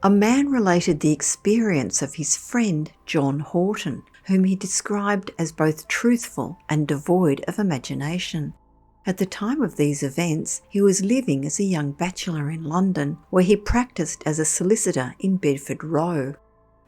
A man related the experience of his friend John Horton, whom he described as both truthful and devoid of imagination. At the time of these events, he was living as a young bachelor in London, where he practised as a solicitor in Bedford Row.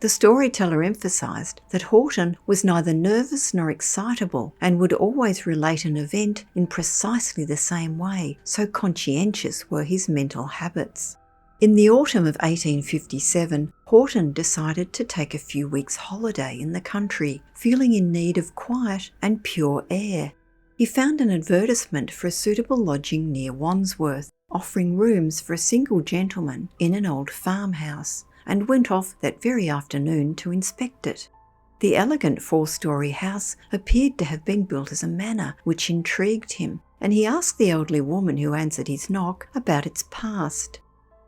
The storyteller emphasised that Horton was neither nervous nor excitable and would always relate an event in precisely the same way, so conscientious were his mental habits. In the autumn of 1857, Horton decided to take a few weeks' holiday in the country, feeling in need of quiet and pure air. He found an advertisement for a suitable lodging near Wandsworth, offering rooms for a single gentleman in an old farmhouse, and went off that very afternoon to inspect it. The elegant 4-storey house appeared to have been built as a manor, which intrigued him, and he asked the elderly woman who answered his knock about its past.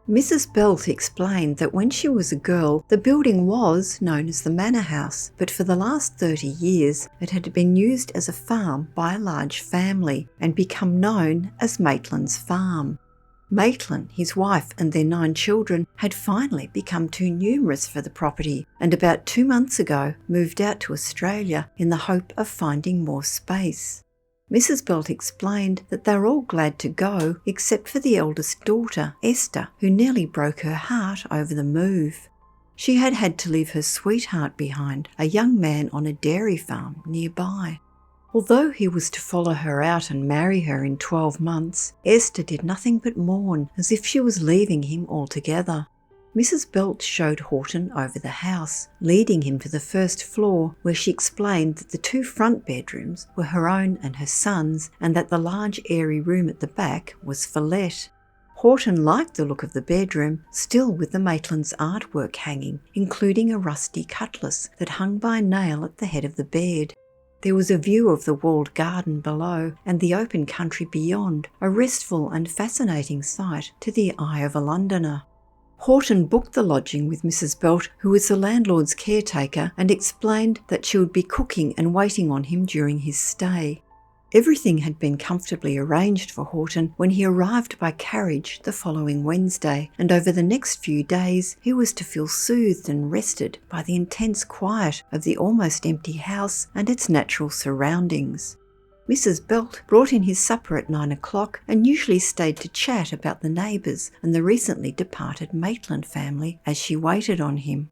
Mrs. Belt explained that when she was a girl, the building was known as the Manor House, but for the last 30 years it had been used as a farm by a large family and become known as Maitland's Farm. Maitland, his wife and their 9 children had finally become too numerous for the property and about 2 months ago moved out to Australia in the hope of finding more space. Mrs. Belt explained that they were all glad to go except for the eldest daughter, Esther, who nearly broke her heart over the move. She had had to leave her sweetheart behind, a young man on a dairy farm nearby. Although he was to follow her out and marry her in 12 months, Esther did nothing but mourn, as if she was leaving him altogether. Mrs. Belt showed Horton over the house, leading him to the first floor, where she explained that the 2 front bedrooms were her own and her son's, and that the large airy room at the back was for let. Horton liked the look of the bedroom, still with the Maitlands' artwork hanging, including a rusty cutlass that hung by a nail at the head of the bed. There was a view of the walled garden below and the open country beyond, a restful and fascinating sight to the eye of a Londoner. Horton booked the lodging with Mrs. Belt, who was the landlord's caretaker, and explained that she would be cooking and waiting on him during his stay. Everything had been comfortably arranged for Horton when he arrived by carriage the following Wednesday, and over the next few days he was to feel soothed and rested by the intense quiet of the almost empty house and its natural surroundings. Mrs. Belt brought in his supper at 9 o'clock and usually stayed to chat about the neighbours and the recently departed Maitland family as she waited on him.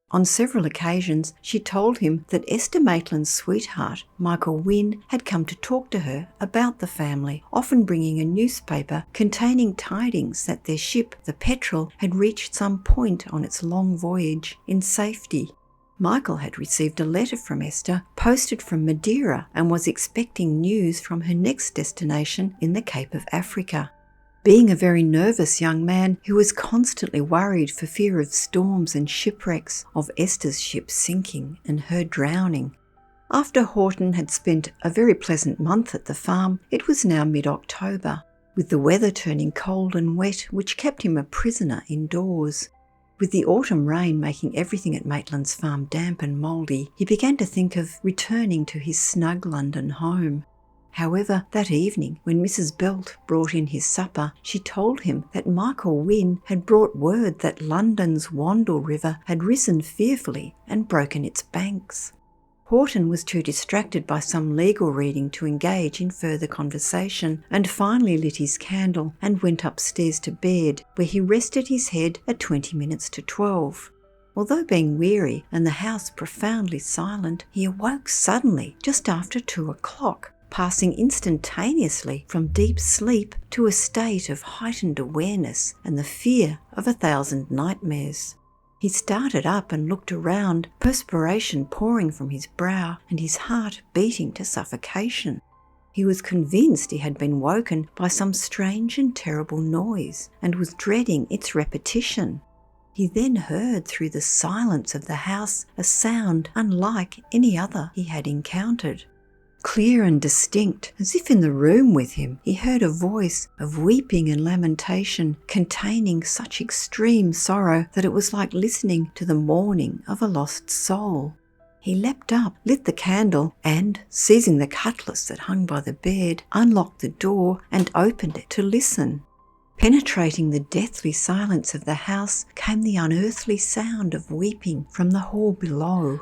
On several occasions she told him that Esther Maitland's sweetheart, Michael Nguyen, had come to talk to her about the family, often bringing a newspaper containing tidings that their ship, the Petrel, had reached some point on its long voyage in safety. Michael had received a letter from Esther, posted from Madeira, and was expecting news from her next destination in the Cape of Africa. Being a very nervous young man who was constantly worried for fear of storms and shipwrecks, of Esther's ship sinking and her drowning. After Horton had spent a very pleasant month at the farm, it was now mid-October, with the weather turning cold and wet, which kept him a prisoner indoors. With the autumn rain making everything at Maitland's Farm damp and mouldy, he began to think of returning to his snug London home. However, that evening, when Mrs. Belt brought in his supper, she told him that Michael Nguyen had brought word that London's Wandle River had risen fearfully and broken its banks. Horton was too distracted by some legal reading to engage in further conversation, and finally lit his candle and went upstairs to bed, where he rested his head at 20 minutes to 12. Although being weary and the house profoundly silent, he awoke suddenly just after 2 o'clock, passing instantaneously from deep sleep to a state of heightened awareness and the fear of 1,000 nightmares. He started up and looked around, perspiration pouring from his brow and his heart beating to suffocation. He was convinced he had been woken by some strange and terrible noise and was dreading its repetition. He then heard through the silence of the house a sound unlike any other he had encountered. Clear and distinct, as if in the room with him, he heard a voice of weeping and lamentation containing such extreme sorrow that it was like listening to the mourning of a lost soul. He leapt up, lit the candle, and, seizing the cutlass that hung by the bed, unlocked the door and opened it to listen. Penetrating the deathly silence of the house came the unearthly sound of weeping from the hall below.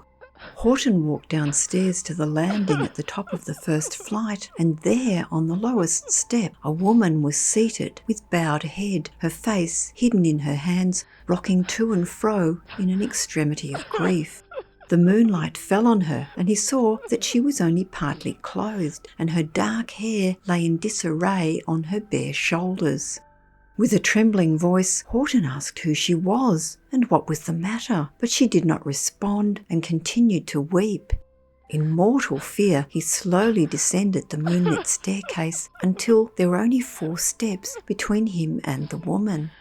Horton walked downstairs to the landing at the top of the first flight, and there, on the lowest step, a woman was seated with bowed head, her face hidden in her hands, rocking to and fro in an extremity of grief. The moonlight fell on her, and he saw that she was only partly clothed, and her dark hair lay in disarray on her bare shoulders. With a trembling voice, Horton asked who she was and what was the matter, but she did not respond and continued to weep. In mortal fear, he slowly descended the moonlit staircase until there were only 4 steps between him and the woman.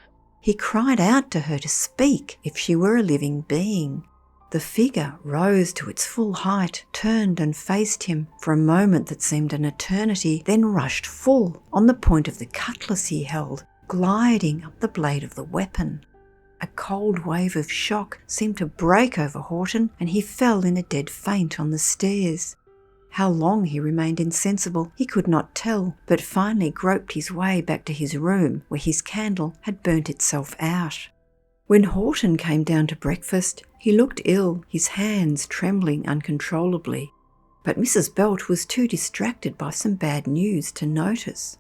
He cried out to her to speak if she were a living being. The figure rose to its full height, turned and faced him for a moment that seemed an eternity, then rushed full on the point of the cutlass he held, gliding up the blade of the weapon. A cold wave of shock seemed to break over Horton, and he fell in a dead faint on the stairs. How long he remained insensible he could not tell, but finally groped his way back to his room, where his candle had burnt itself out. When Horton came down to breakfast, he looked ill, his hands trembling uncontrollably. But Mrs. Belt was too distracted by some bad news to notice.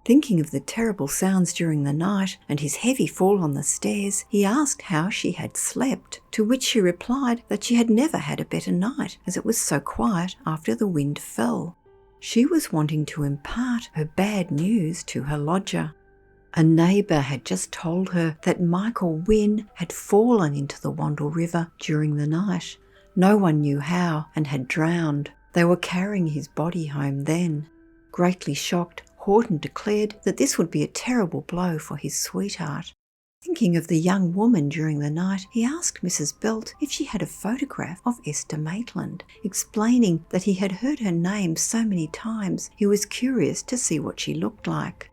Thinking of the terrible sounds during the night and his heavy fall on the stairs, he asked how she had slept, to which she replied that she had never had a better night, as it was so quiet after the wind fell. She was wanting to impart her bad news to her lodger. A neighbour had just told her that Michael Nguyen had fallen into the Wandle River during the night. No one knew how, and had drowned. They were carrying his body home then. Greatly shocked, Horton declared that this would be a terrible blow for his sweetheart. Thinking of the young woman during the night, he asked Mrs. Belt if she had a photograph of Esther Maitland, explaining that he had heard her name so many times he was curious to see what she looked like.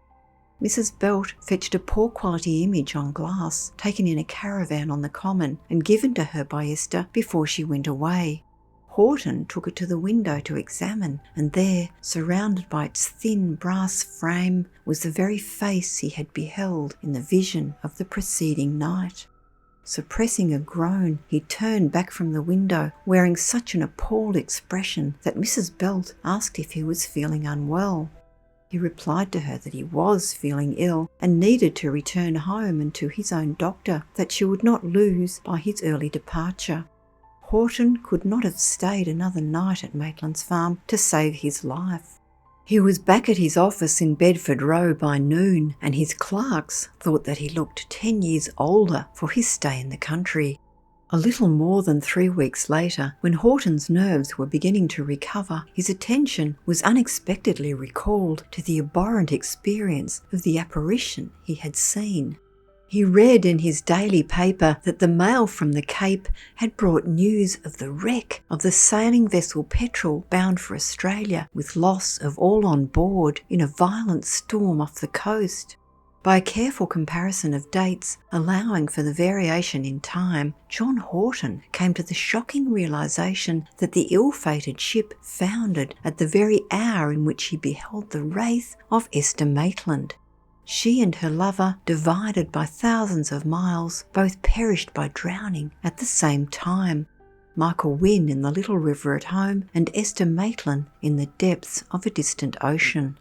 Mrs. Belt fetched a poor quality image on glass, taken in a caravan on the common and given to her by Esther before she went away. Horton took it to the window to examine, and there, surrounded by its thin brass frame, was the very face he had beheld in the vision of the preceding night. Suppressing a groan, he turned back from the window, wearing such an appalled expression that Mrs. Belt asked if he was feeling unwell. He replied to her that he was feeling ill and needed to return home and to his own doctor, that she would not lose by his early departure. Horton could not have stayed another night at Maitland's Farm to save his life. He was back at his office in Bedford Row by noon, and his clerks thought that he looked 10 years older for his stay in the country. A little more than 3 weeks later, when Horton's nerves were beginning to recover, his attention was unexpectedly recalled to the abhorrent experience of the apparition he had seen. He read in his daily paper that the mail from the Cape had brought news of the wreck of the sailing vessel Petrel bound for Australia, with loss of all on board in a violent storm off the coast. By a careful comparison of dates, allowing for the variation in time, John Horton came to the shocking realisation that the ill-fated ship foundered at the very hour in which he beheld the wraith of Esther Maitland. She and her lover, divided by thousands of miles, both perished by drowning at the same time. Michael Nguyen in the little river at home, and Esther Maitland in the depths of a distant ocean.